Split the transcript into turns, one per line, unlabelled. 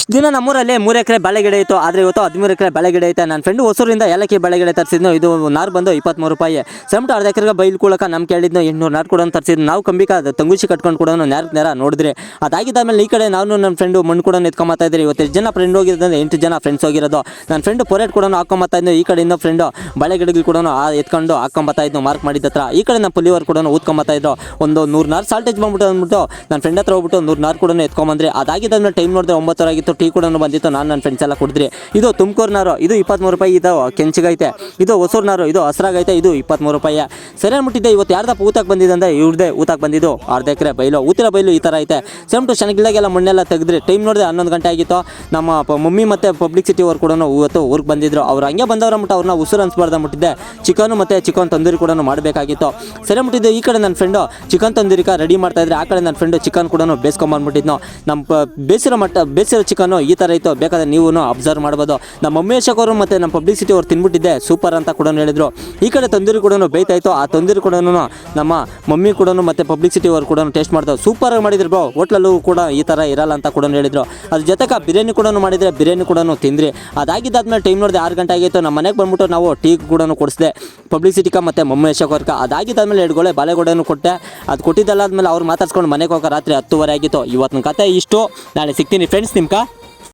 ಇಷ್ಟು ದಿನ ನಮ್ಮೂರಲ್ಲಿ 3 ಎಕರೆ ಬಾಳೆ ಗಿಡ ಇತ್ತು, ಆದರೆ ಇವತ್ತು 13 ಎಕರೆ ಬಾಳೆ ಗಿಡ ಐತೆ. ನನ್ನ ಫ್ರೆಂಡು ಹೊಸೂರಿಂದ ಏಲಕ್ಕಿ ಬಾಳೆ ಗಿಡ ತರಿಸಿದ್ನು. ಇದು ನಾರು ಬಂದು 23 ರೂಪಾಯಿ. ಸೆಮ್ಟು ಅರ್ಧ ಎಕರೆಗೆ ಬೈಲ್ ಕೂಳಕ ನಮ್ಮ ಕೇಳಿದ್ನು 800 ನಾರು ಕೂಡ ತರಿಸಿದ್ನು. ನಾವು ಕಂಬಿಕ ತಂಗುಶಿ ಕಟ್ಕೊಂಡು ಕೂಡ ನೇರ ನೋಡಿದ್ರಿ. ಅದಾಗಿದ್ದಾದ್ಮೇಲೆ ಈ ಕಡೆ ನಾನು ನನ್ನ ಫ್ರೆಂಡು ಮಣ್ಣು ಕೂಡ ಎತ್ಕೊಂಬತ್ತಾ ಇದ್ರಿ. ಇವತ್ತು 8 ಜನ ಫ್ರೆಂಡ್ ಹೋಗಿರೋದ್ರೆ 8 ಜನ ಫ್ರೆಂಡ್ಸ್ ಹೋಗಿರೋದು. ನನ್ನ ಫ್ರೆಂಡು ಪೊರೇಟ್ ಕೂಡ ಹಾಕೊಂಬತ್ತಾ ಇದ್ನು. ಈ ಕಡೆ ಇನ್ನೂ ಫ್ರೆಂಡು ಬಾಳೆ ಗಿಡಗಳು ಕೂಡ ಎತ್ಕೊಂಡು ಹಾಕೊಂಬತ್ತಾ ಇದ್ನು ಮಾರ್ಕ್ ಮಾಡಿದ ಹತ್ರ. ಈ ಕಡೆ ನಮ್ಮ ಪುಲಿಯವರು ಕೂಡ ಊದ್ಕೊಂಬತ್ತಾ ಇದ್ರು. ಒಂದು 100 ನಾರು ಸಾಲ್ಟೇಜ್ ಬಂದ್ಬಿಟ್ಟು ಅಂದ್ಬಿಟ್ಟು ನನ್ನ ಫ್ರೆಂಡ್ ಹತ್ರ ಹೋಗ್ಬಿಟ್ಟು 100 ನಾರು ಕೂಡ ಎತ್ಕೊಂಬಂದ್ರಿ. ಅದಾಗಿದ್ದಾದ್ಮೇಲೆ ಟೈಮ್ ನೋಡಿದ್ರೆ 9 ಆಗಿತ್ತು. ಟೀ ಕೂಡ ಬಂದಿತ್ತು. ನಾನು ನನ್ನ ಫ್ರೆಂಡ್ಸ್ ಎಲ್ಲ ಕುಡಿದ್ರಿ. ಇದು ತುಮಕೂರು ನಾರು, ಇದು 23 ರೂಪಾಯಿ. ಇದು ಕೆಂಚಿಗೈತೆ. ಇದು ಹೊಸೂರು ನಾರು, ಇದು ಹಸ್ರಾಗೈತೆ. ಇದು 23 ರೂಪಾಯಿ. ಸರಿ ಅಂದ್ಬಿಟ್ಟಿದ್ದೆ. ಇವತ್ತು ಯಾರ್ದಪ್ಪ ಊತಕ್ಕೆ ಬಂದಿದೆ ಅಂದರೆ ಇವ್ರದೇ ಊತಕ್ಕೆ ಬಂದಿದ್ದು. ಅರ್ಧ ಎಕರೆ ಬೈಲು, ಊತಿರೋ ಬೈಲು ಈ ಥರ ಐತೆ. ಸೆಮ್ ಟು ಚೆನ್ನಾಗಿಲ್ಲಾಗೆಲ್ಲ ಮಣ್ಣೆಲ್ಲ ತೆಗೆದ್ರಿ. ಟೈಮ್ ನೋಡಿದ್ರೆ 11 ಗಂಟೆ ಆಗಿತ್ತು. ನಮ್ಮ ಮಮ್ಮಿ ಮತ್ತು ಪಬ್ಲಿಸಿಟಿ ಅವ್ರು ಕೂಡ ಇವತ್ತು ಊರಿಗೆ ಬಂದಿದ್ರು. ಅವ್ರು ಹಂಗೆ ಬಂದವ್ರು ಅಂದ್ಬಿಟ್ಟು ಅವ್ರನ್ನ ಉಸಿರು ಅನ್ಸ್ಬಾರ್ದು ಅಂದ್ಬಿಟ್ಟಿದ್ದೆ. ಚಿಕನು ಮತ್ತು ಚಿಕನ್ ತಂದೂರಿ ಕೂಡ ಮಾಡಬೇಕಾಗಿತ್ತು. ಸರಿ ಅಂದ್ಬಿಟ್ಟಿದ್ದೆ. ಈ ಕಡೆ ನನ್ನ ಫ್ರೆಂಡು ಚಿಕನ್ ತಂದೂರಿಕ ರೆಡಿ ಮಾಡ್ತಾಯಿದ್ರೆ, ಆ ಕಡೆ ನನ್ನ ಫ್ರೆಂಡು ಚಿಕನ್ ಕೂಡ ಬೇಯಿಸ್ಕೊಂಬಂದ್ಬಿಟ್ಟಿದ್ನು. ನಮ್ಮ ಬೇಸಿರೋ ಚಿಕನ್ನು ಈ ಥರ ಇತ್ತು. ಬೇಕಾದ್ರೆ ನೀವು ಅಬ್ಸರ್ವ್ ಮಾಡ್ಬೋದು. ನಮ್ಮ ಮಮ್ಮಿ ಅವರು ಮತ್ತು ನಮ್ಮ ಪಬ್ಲಿಸಿಟಿ ಅವ್ರು ತಿನ್ಬಿಟ್ಟಿದ್ದೆ ಸೂಪರ್ ಅಂತ ಕೂಡ ಹೇಳಿದ್ರು. ಈ ಕಡೆ ತಂದೂರಿ ಕೂಡ ಬೇಯ್ತಾಯಿತ್ತು. ಆ ತಂದೂರಿ ಕೂಡ ನಮ್ಮ ಮಮ್ಮಿ ಕೂಡ ಮತ್ತು ಪಬ್ಲಿಸಿಟಿ ಅವ್ರು ಕೂಡ ಟೇಸ್ಟ್ ಮಾಡ್ತಾವೆ. ಸೂಪರಾಗಿ ಮಾಡಿದ್ರು ಬ್ರೋ. ಹೋಟ್ಲಲ್ಲೂ ಕೂಡ ಈ ಥರ ಇರಲ್ಲ ಅಂತ ಕೂಡ ಹೇಳಿದ್ರು. ಅದ್ರ ಜೊತೆಗೆ ಬಿರಿಯಾನಿ ಕೂಡ ಮಾಡಿದರೆ ಬಿರಿಯಾನಿ ಕೂಡ ತಿಂದ್ರಿ. ಅದಾಗಿದ್ದಾದ್ಮೇಲೆ ಟೈಮ್ ನೋಡಿದೆ 6 ಗಂಟೆ ಆಗಿತ್ತು. ನಮ್ಮ ಮನೆಗೆ ಬಂದ್ಬಿಟ್ಟು ನಾವು ಟೀ ಕೂಡ ಕೊಡಿಸಿದೆ ಪಬ್ಲಿಸಿಟಿಕ ಮತ್ತು ಮಮ್ಮಿ ಅವ್ರಿಗೆ. ಅದಾಗಿದ್ದಾದ್ಮೇಲೆ 2 ಗೋಳೆ ಬಾಳೆಗೋಡೆನೂ ಕೊಟ್ಟೆ. ಅದು ಕೊಟ್ಟಿದ್ದಲ್ಲಾದ್ಮೇಲೆ ಅವ್ರು ಮಾತಾಡ್ಸ್ಕೊಂಡು ಮನೆಗೆ ಹೋಗೋ ರಾತ್ರಿ 10:30 ಆಗಿತ್ತು. ಇವತ್ತಿನ ಕತೆ ಇಷ್ಟು. ನಾಳೆ ಸಿಗ್ತೀನಿ ಫ್ರೆಂಡ್ಸ್ ನಿಮ್ಗೆ.